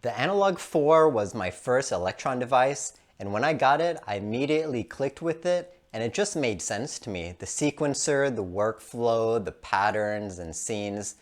The Analog Four was my first Electron device, and when I got it, I immediately clicked with it, and it just made sense to me. The sequencer, the workflow, the patterns and scenes,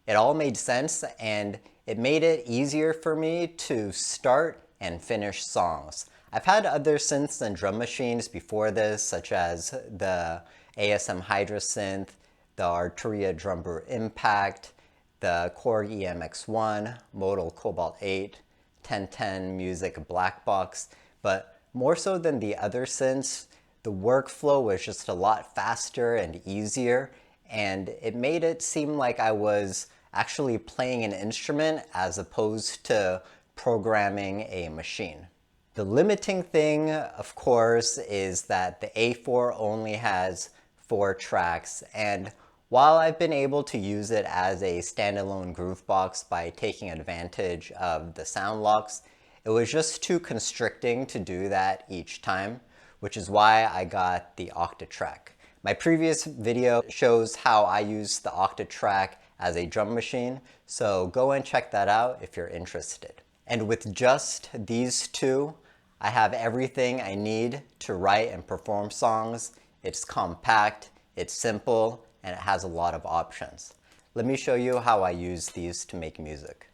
it all made sense, and it made it easier for me to start and finish songs. I've had other synths and drum machines before this, such as the ASM Hydra synth, the Arturia Drummer Impact, the Korg EMX1, Modal Cobalt 8, 1010 Music Black Box, but more so than the other synths, the workflow was just a lot faster and easier, and it made it seem like I was actually playing an instrument as opposed to programming a machine. The limiting thing, of course, is that the A4 only has 4 tracks, and while I've been able to use it as a standalone groove box by taking advantage of the sound locks, it was just too constricting to do that each time, which is why I got the Octatrack. My previous video shows how I use the Octatrack as a drum machine, so go and check that out if you're interested. And with just these two, I have everything I need to write and perform songs. It's compact, it's simple, and it has a lot of options. Let me show you how I use these to make music.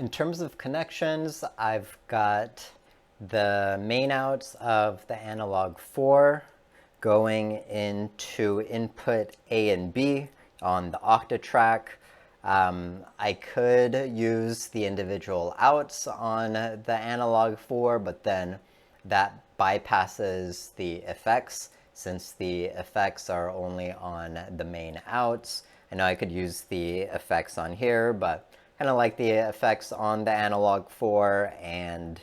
In terms of connections, I've got the main outs of the Analog Four going into input A and B on the Octatrack. I could use the individual outs on the Analog Four, but then that bypasses the effects, since the effects are only on the main outs. I know I could use the effects on here, but kind of like the effects on the Analog 4, and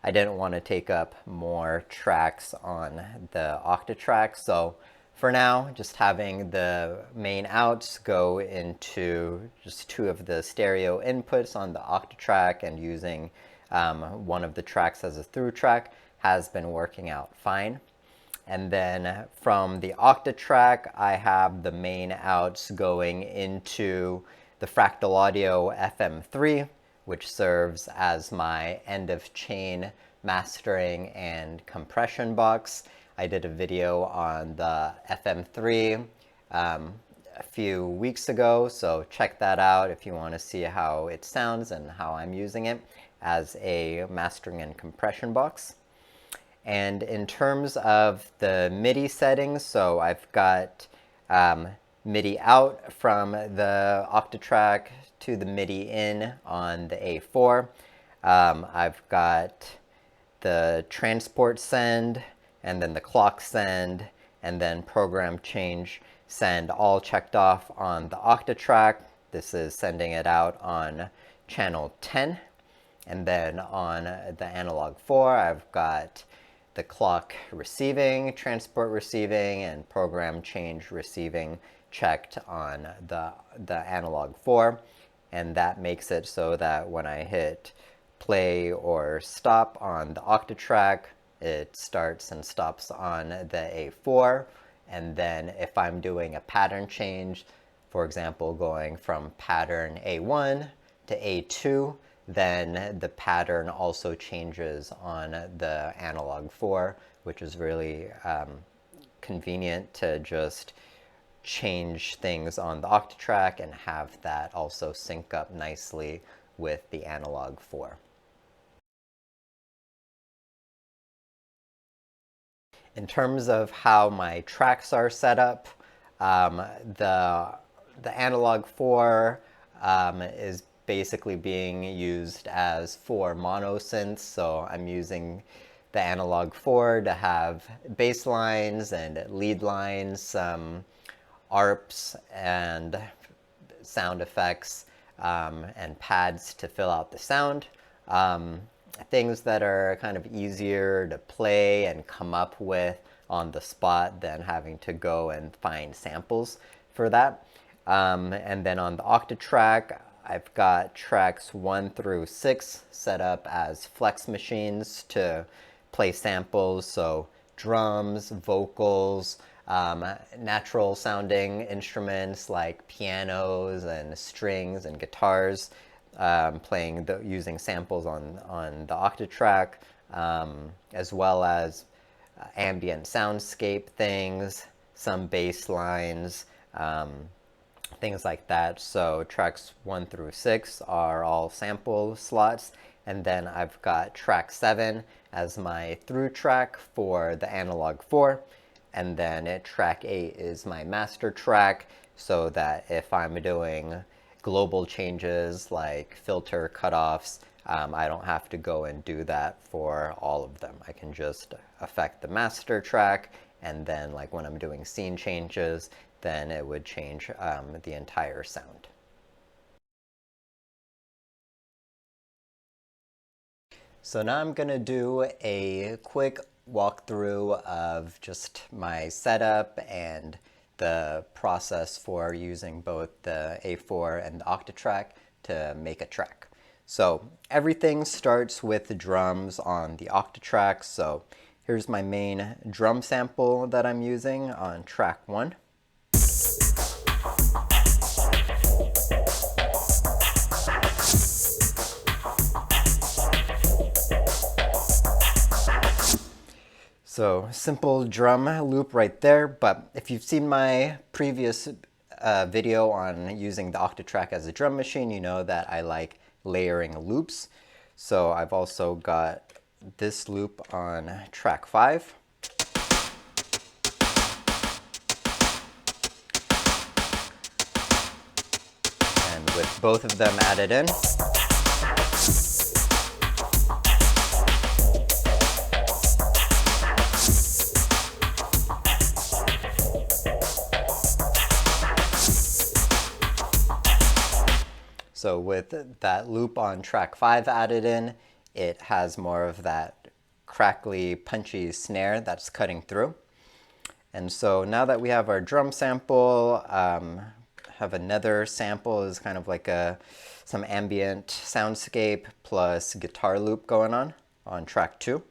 I didn't want to take up more tracks on the Octatrack. So for now, just having the main outs go into just 2 of the stereo inputs on the Octatrack and using one of the tracks as a through track has been working out fine. And then from the Octatrack, I have the main outs going into the Fractal Audio FM3, which serves as my end of chain mastering and compression box. I did a video on the FM3 a few weeks ago, so check that out if you want to see how it sounds and how I'm using it as a mastering and compression box. And in terms of the MIDI settings, so I've got MIDI out from the Octatrack to the MIDI in on the A4. I've got the transport send, and then the clock send, and then program change send all checked off on the Octatrack. This is sending it out on channel 10. And then on the Analog 4, I've got the clock receiving, transport receiving, and program change receiving checked on the Analog 4. And that makes it so that when I hit play or stop on the Octatrack, it starts and stops on the A4. And then if I'm doing a pattern change, for example, going from pattern A1 to A2, then the pattern also changes on the Analog 4, which is really convenient to just change things on the Octatrack and have that also sync up nicely with the Analog 4. In terms of how my tracks are set up, the Analog 4 is basically being used as 4 mono synths, so I'm using the Analog 4 to have bass lines and lead lines, some ARPs and sound effects, and pads to fill out the sound. Things that are kind of easier to play and come up with on the spot than having to go and find samples for that. And then on the Octatrack, I've got tracks 1 through 6 set up as flex machines to play samples, so drums, vocals, natural sounding instruments like pianos and strings and guitars, using samples on the Octatrack, as well as ambient soundscape things, some bass lines, things like that. So tracks 1 through 6 are all sample slots, and then I've got track 7 as my through track for the Analog 4, and then track 8 is my master track, so that if I'm doing global changes like filter cutoffs, I don't have to go and do that for all of them. I can just affect the master track, and then like when I'm doing scene changes, then it would change the entire sound. So now I'm going to do a quick walkthrough of just my setup and the process for using both the A4 and the Octatrack to make a track. So everything starts with the drums on the Octatrack. So here's my main drum sample that I'm using on track 1. So simple drum loop right there, but if you've seen my previous video on using the Octatrack as a drum machine, you know that I like layering loops. So I've also got this loop on track 5. And with both of them added in. So with that loop on track 5 added in, it has more of that crackly, punchy snare that's cutting through. And so now that we have our drum sample, have another sample is kind of like some ambient soundscape plus guitar loop going on track 2.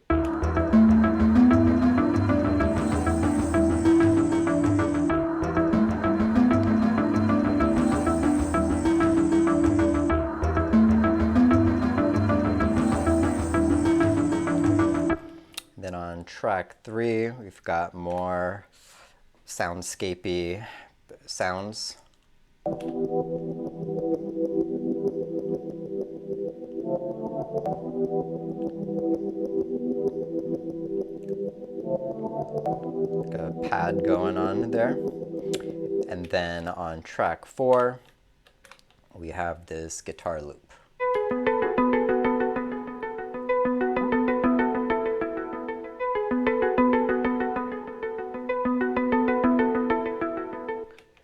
Then on track 3, we've got more soundscapey sounds. Like a pad going on there. And then on track 4, we have this guitar loop.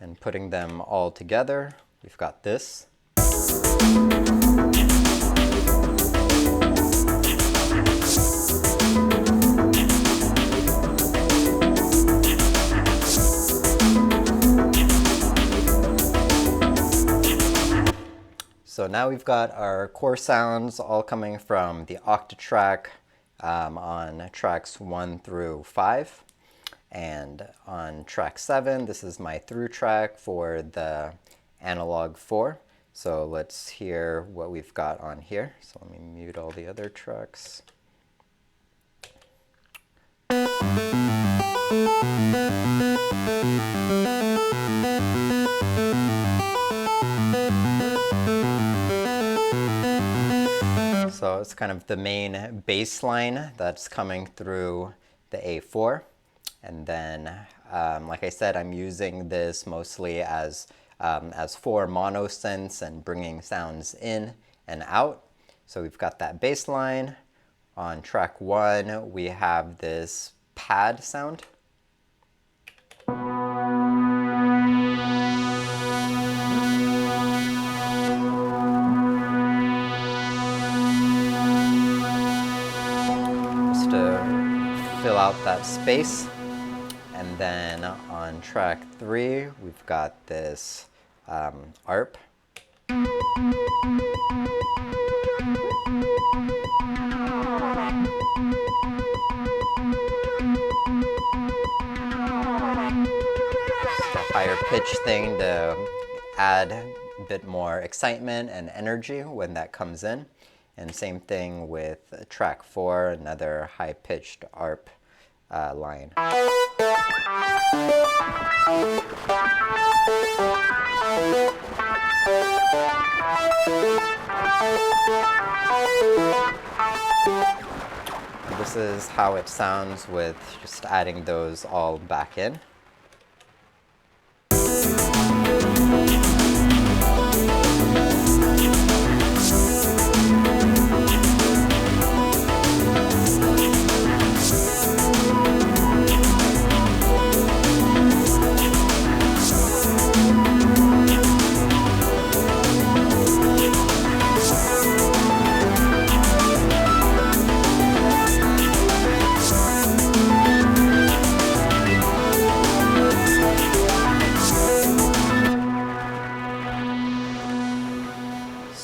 And putting them all together, we've got this. So now we've got our core sounds all coming from the Octatrack on tracks 1 through 5. And on track 7, this is my through track for the Analog 4. So let's hear what we've got on here. So let me mute all the other tracks. So it's kind of the main bass line that's coming through the A4. And then, like I said, I'm using this mostly as 4 mono synths and bringing sounds in and out. So we've got that bass line. On track 1, we have this pad sound. Just to fill out that space. And then on track 3, we've got this ARP. Higher pitch thing to add a bit more excitement and energy when that comes in. And same thing with track 4, another high-pitched ARP line. This is how it sounds with just adding those all back in.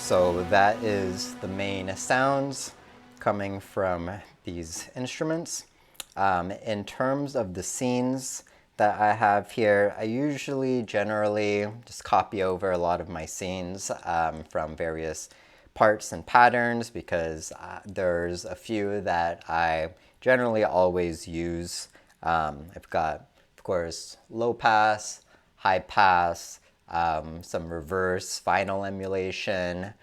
So that is the main sounds coming from these instruments. In terms of the scenes that I have here, I usually generally just copy over a lot of my scenes from various parts and patterns, because there's a few that I generally always use. I've got, of course, low pass, high pass, some reverse vinyl emulation,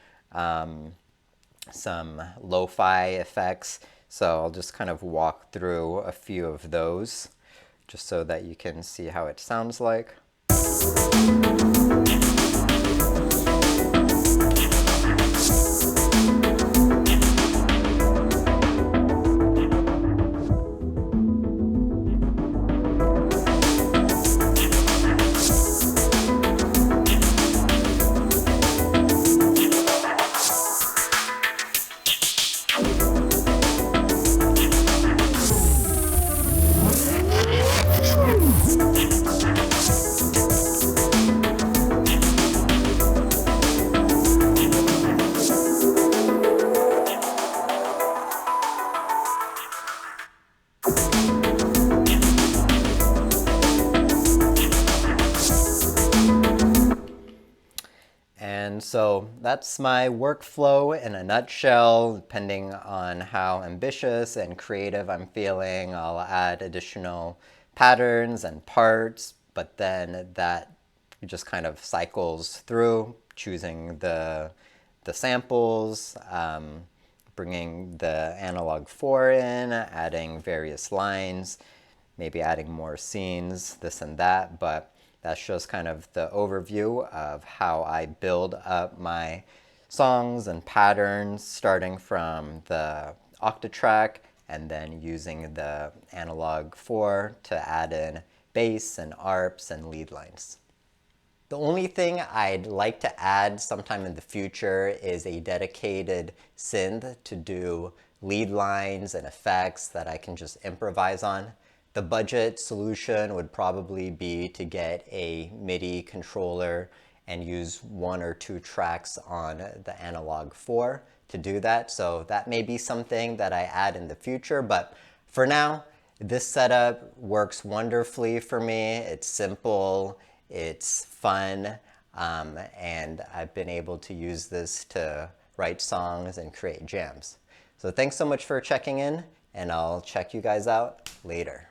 some lo-fi effects. So I'll just kind of walk through a few of those just so that you can see how it sounds like. And so that's my workflow in a nutshell. Depending on how ambitious and creative I'm feeling, I'll add additional patterns and parts, but then that just kind of cycles through, choosing the samples, bringing the Analog 4 in, adding various lines, maybe adding more scenes, this and that, but that's just kind of the overview of how I build up my songs and patterns, starting from the Octatrack and then using the Analog 4 to add in bass and ARPs and lead lines. The only thing I'd like to add sometime in the future is a dedicated synth to do lead lines and effects that I can just improvise on. The budget solution would probably be to get a MIDI controller and use 1 or 2 tracks on the Analog 4 to do that. So that may be something that I add in the future, but for now, this setup works wonderfully for me. It's simple, it's fun, and I've been able to use this to write songs and create jams. So thanks so much for checking in, and I'll check you guys out later.